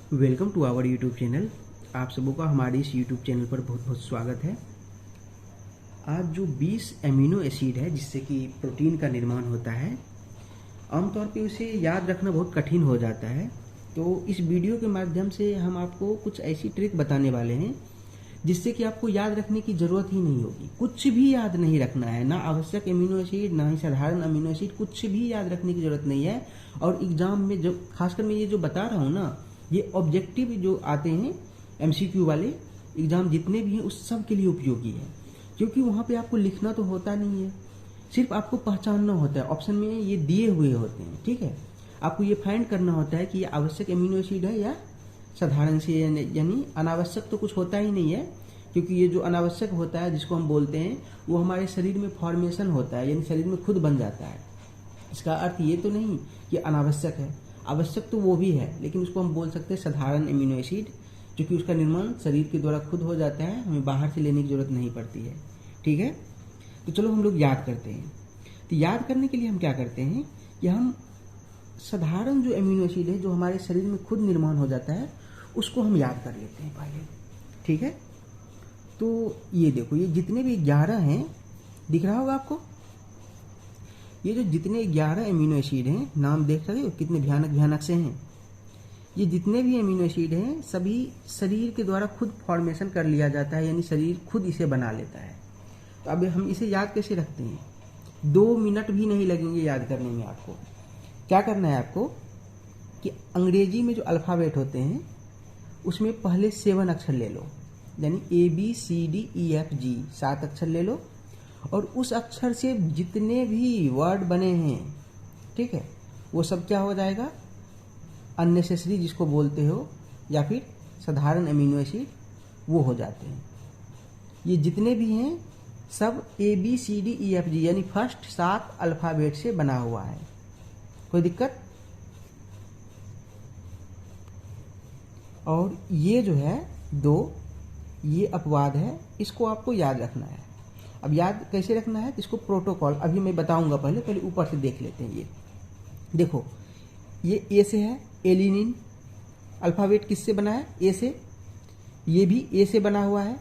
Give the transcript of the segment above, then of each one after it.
Welcome to our YouTube channel. आप सबों का हमारे इस यूट्यूब चैनल पर बहुत बहुत स्वागत है। आज जो 20 एमिनो एसिड है जिससे कि प्रोटीन का निर्माण होता है, आमतौर पे उसे याद रखना बहुत कठिन हो जाता है। तो इस वीडियो के माध्यम से हम आपको कुछ ऐसी ट्रिक बताने वाले हैं जिससे कि आपको याद रखने की ज़रूरत ही नहीं होगी। कुछ भी याद नहीं रखना है, ना आवश्यक एमिनो एसिड ना ही साधारण अमीनो एसिड, कुछ भी याद रखने की ज़रूरत नहीं है। और एग्ज़ाम में जो खासकर मैं ये जो बता रहा हूँ ना, ये ऑब्जेक्टिव जो आते हैं एमसीक्यू वाले एग्ज़ाम जितने भी हैं उस सब के लिए उपयोगी है, क्योंकि वहाँ पे आपको लिखना तो होता नहीं है, सिर्फ आपको पहचानना होता है। ऑप्शन में ये दिए हुए होते हैं, ठीक है। आपको ये फाइंड करना होता है कि ये आवश्यक एमिनो एसिड है या साधारण से, यानी अनावश्यक तो कुछ होता ही नहीं है, क्योंकि ये जो अनावश्यक होता है जिसको हम बोलते हैं वो हमारे शरीर में फॉर्मेशन होता है, यानी शरीर में खुद बन जाता है। इसका अर्थ ये तो नहीं कि अनावश्यक है, आवश्यक तो वो भी है, लेकिन उसको हम बोल सकते हैं साधारण एमिनो एसिड, क्योंकि उसका निर्माण शरीर के द्वारा खुद हो जाता है, हमें बाहर से लेने की जरूरत नहीं पड़ती है, ठीक है। तो चलो हम लोग याद करते हैं। तो याद करने के लिए हम क्या करते हैं कि हम साधारण जो एमिनो एसिड है जो हमारे शरीर में खुद निर्माण हो जाता है उसको हम याद कर लेते हैं पहले, ठीक है। तो ये देखो, ये जितने भी 11 हैं, दिख रहा होगा आपको, ये जो जितने 11 एमिनो एसिड हैं, नाम देख रहे हो कितने भयानक भयानक से हैं। ये जितने भी एमिनो एसिड हैं सभी शरीर के द्वारा खुद फॉर्मेशन कर लिया जाता है, यानी शरीर खुद इसे बना लेता है। तो अब हम इसे याद कैसे रखते हैं? 2 मिनट भी नहीं लगेंगे याद करने में। आपको क्या करना है, आपको कि अंग्रेजी में जो अल्फ़ाबेट होते हैं उसमें पहले 7 अक्षर ले लो, यानी ABCDEFG 7 अक्षर ले लो, और उस अक्षर से जितने भी वर्ड बने हैं, ठीक है, वो सब क्या हो जाएगा, अननेसेसरी जिसको बोलते हो या फिर साधारण एमिनो एसिड, वो हो जाते हैं। ये जितने भी हैं सब ABCDEFG यानी फर्स्ट 7 अल्फ़ाबेट से बना हुआ है। कोई दिक्कत? और ये जो है 2, ये अपवाद है, इसको आपको याद रखना है। अब याद कैसे रखना है, इसको प्रोटोकॉल अभी मैं बताऊंगा, पहले ऊपर से देख लेते हैं। ये देखो, ये ए से है, एलिनिन अल्फ़ाबेट किससे बना है? ए से। ये भी ए से बना हुआ है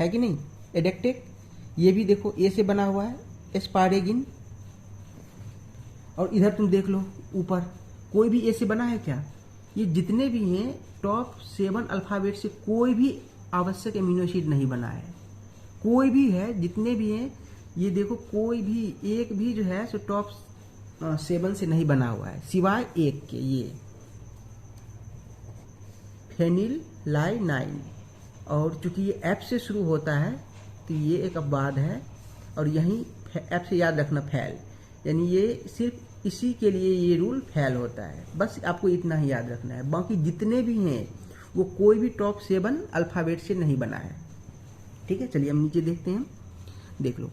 कि नहीं? एडेक्टेक, ये भी देखो ए से बना हुआ है, एस्पारेगिन। और इधर तुम देख लो ऊपर, कोई भी ए से बना है क्या? ये जितने भी हैं टॉप 7 अल्फ़ाबेट से कोई भी आवश्यक एमिनो एसिड नहीं बना है। कोई भी है, जितने भी हैं ये देखो, कोई भी एक भी जो है सो टॉप 7 से नहीं बना हुआ है, सिवाय एक के, ये फेनिललाइनाइन। और चूंकि ये एफ से शुरू होता है तो ये एक अपवाद है, और यहीं एफ से याद रखना, फैल, यानी ये सिर्फ इसी के लिए ये रूल फैल होता है। बस आपको इतना ही याद रखना है। बाकी जितने भी हैं वो कोई भी टॉप 7 अल्फ़ाबेट से नहीं बना है, ठीक है। चलिए हम नीचे देखते हैं। देख लो,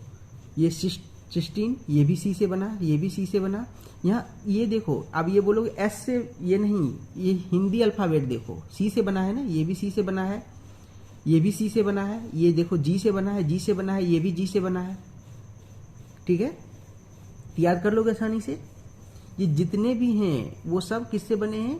ये सिस्टीन, ये भी सी से बना, ये भी सी से बना। यहाँ ये देखो, अब ये बोलोगे एस से, ये नहीं, ये हिंदी अल्फ़ाबेट देखो, सी से बना है ना, ये भी सी से बना है, ये भी सी से बना है, ये देखो जी से बना है, जी से बना है, ये भी जी से बना है, ठीक है। याद कर लोगे आसानी से। ये जितने भी हैं वो सब किससे बने हैं?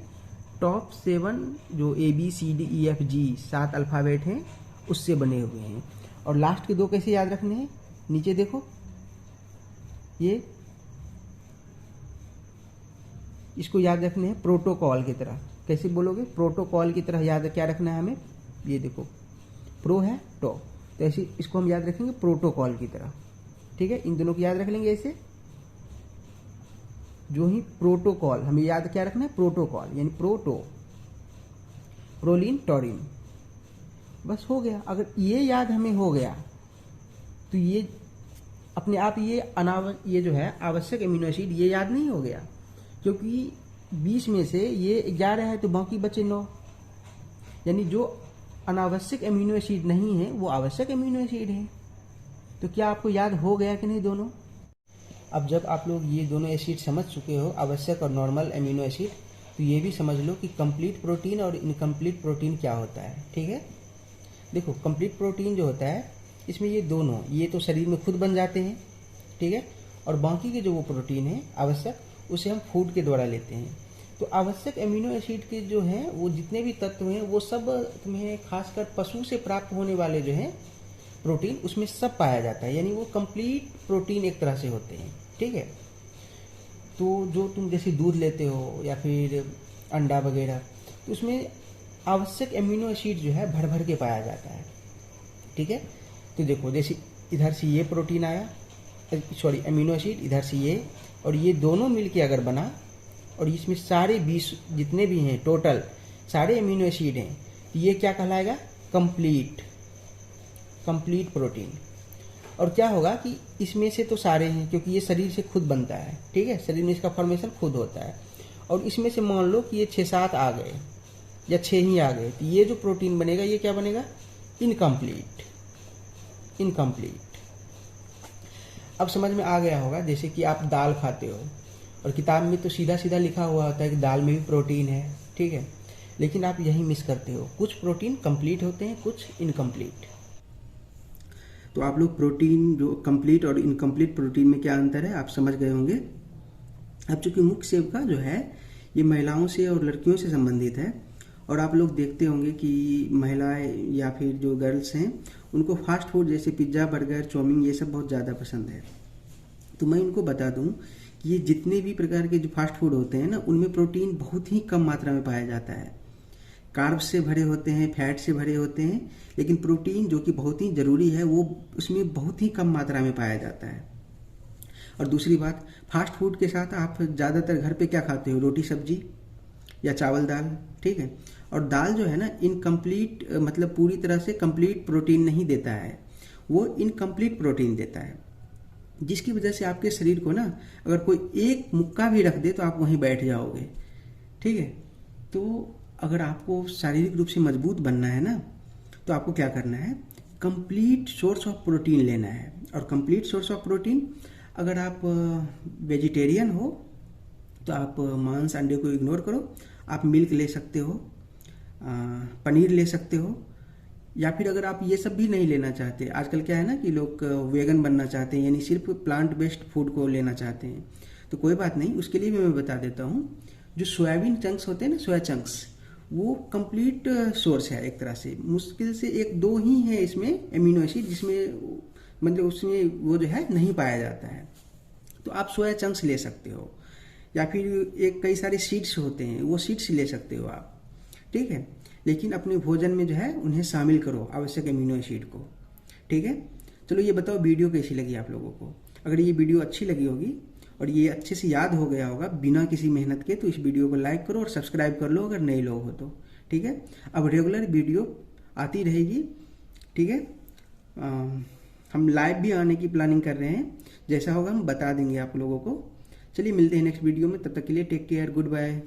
टॉप 7 जो ABCDEFG 7 अल्फ़ाबेट हैं उससे बने हुए हैं। और लास्ट के 2 कैसे याद रखने हैं? नीचे देखो, ये इसको याद रखने हैं प्रोटोकॉल की तरह। कैसे बोलोगे? प्रोटोकॉल की तरह याद क्या रखना है हमें? ये देखो, प्रो है टो, तो ऐसे इसको हम याद रखेंगे प्रोटोकॉल की तरह, ठीक है। इन दोनों को याद रख लेंगे ऐसे। जो ही प्रोटोकॉल, हमें याद क्या रखना है? प्रोटोकॉल, यानी प्रोटो, प्रोलिन, टॉरिन, बस हो गया। अगर ये याद हमें हो गया तो ये अपने आप ये जो है आवश्यक एमिनो एसिड ये याद नहीं हो गया, क्योंकि 20 में से ये 11 है तो बाकी बचे 9, यानी जो अनावश्यक एमिनो एसिड नहीं है वो आवश्यक एमिनो एसिड है। तो क्या आपको याद हो गया कि नहीं दोनों? अब जब आप लोग ये दोनों एसिड समझ चुके हो, आवश्यक और नॉर्मल एमिनो एसिड, तो ये भी समझ लो कि कंप्लीट प्रोटीन और इनकम्प्लीट प्रोटीन क्या होता है, ठीक है। देखो, कंप्लीट प्रोटीन जो होता है इसमें ये दोनों, ये तो शरीर में खुद बन जाते हैं, ठीक है, और बाकी के जो वो प्रोटीन है आवश्यक, उसे हम फूड के द्वारा लेते हैं। तो आवश्यक एमिनो एसिड के जो हैं वो जितने भी तत्व हैं वो सब तुम्हें खासकर पशु से प्राप्त होने वाले जो हैं प्रोटीन उसमें सब पाया जाता है, यानी वो कंप्लीट प्रोटीन एक तरह से होते हैं। ठीक है, तो जो तुम जैसे दूध लेते हो या फिर अंडा वगैरह, तो उसमें आवश्यक एमिनो एसिड जो है भर भर के पाया जाता है। ठीक है, तो देखो जैसे इधर से ये प्रोटीन आया, सॉरी एमिनो एसिड, इधर से ये, और ये दोनों मिलके अगर बना और इसमें सारे 20 जितने भी हैं टोटल सारे एमिनो एसिड हैं, तो ये क्या कहलाएगा? Complete protein. और क्या होगा कि इसमें से तो सारे हैं क्योंकि ये शरीर से खुद बनता है। ठीक है, शरीर में इसका फॉर्मेशन खुद होता है, और इसमें से मान लो कि ये 6-7 आ गए या 6 ही आ गए, तो ये जो प्रोटीन बनेगा ये क्या बनेगा? इनकम्प्लीट। अब समझ में आ गया होगा, जैसे कि आप दाल खाते हो और किताब में तो सीधा सीधा लिखा हुआ होता है कि दाल में भी प्रोटीन है। ठीक है, लेकिन आप यही मिस करते हो, कुछ प्रोटीन कंप्लीट होते हैं, कुछ इनकम्प्लीट। तो आप लोग प्रोटीन जो कंप्लीट और इनकम्प्लीट प्रोटीन में क्या अंतर है आप समझ गए होंगे। अब चूंकि मुख्य सेविका जो है ये महिलाओं से और लड़कियों से संबंधित है, और आप लोग देखते होंगे कि महिलाएं या फिर जो गर्ल्स हैं उनको फास्ट फूड जैसे पिज्ज़ा, बर्गर, चाउमीन ये सब बहुत ज़्यादा पसंद है। तो मैं उनको बता दूं कि ये जितने भी प्रकार के जो फास्ट फूड होते हैं ना, उनमें प्रोटीन बहुत ही कम मात्रा में पाया जाता है। कार्ब्स से भरे होते हैं, फैट से भरे होते हैं, लेकिन प्रोटीन जो कि बहुत ही ज़रूरी है वो उसमें बहुत ही कम मात्रा में पाया जाता है। और दूसरी बात, फास्ट फूड के साथ आप ज़्यादातर घर पे क्या खाते हो? रोटी सब्जी या चावल दाल। ठीक है, और दाल जो है ना इनकम्प्लीट, मतलब पूरी तरह से कंप्लीट प्रोटीन नहीं देता है, वो इनकम्प्लीट प्रोटीन देता है, जिसकी वजह से आपके शरीर को ना अगर कोई एक मुक्का भी रख दे तो आप वहीं बैठ जाओगे। ठीक है, तो अगर आपको शारीरिक रूप से मजबूत बनना है ना, तो आपको क्या करना है? कंप्लीट सोर्स ऑफ प्रोटीन लेना है। और कंप्लीट सोर्स ऑफ प्रोटीन, अगर आप वेजिटेरियन हो तो आप मांस अंडे को इग्नोर करो, आप मिल्क ले सकते हो, पनीर ले सकते हो, या फिर अगर आप ये सब भी नहीं लेना चाहते, आजकल क्या है ना कि लोग वेगन बनना चाहते हैं, यानी सिर्फ प्लांट बेस्ड फूड को लेना चाहते हैं, तो कोई बात नहीं, उसके लिए भी मैं बता देता हूँ। जो सोयाबीन चंक्स होते हैं ना, सोया चंक्स, वो कंप्लीट सोर्स है एक तरह से। मुश्किल से 1-2 ही है इसमें एमिनो एसिड जिसमें मतलब उसमें वो जो है नहीं पाया जाता है, तो आप सोया चंक्स ले सकते हो, या फिर एक कई सारे सीड्स होते हैं वो सीड्स ले सकते हो आप। ठीक है, लेकिन अपने भोजन में जो है उन्हें शामिल करो आवश्यक एमिनो एसिड को। ठीक है, चलो ये बताओ वीडियो कैसी लगी आप लोगों को। अगर ये वीडियो अच्छी लगी होगी और ये अच्छे से याद हो गया होगा बिना किसी मेहनत के, तो इस वीडियो को लाइक करो और सब्सक्राइब कर लो अगर नए लोग हो तो। ठीक है, अब रेगुलर वीडियो आती रहेगी। ठीक है, हम लाइव भी आने की प्लानिंग कर रहे हैं, जैसा होगा हम बता देंगे आप लोगों को। चलिए मिलते हैं नेक्स्ट वीडियो में, तब तक के लिए टेक केयर, गुड बाय।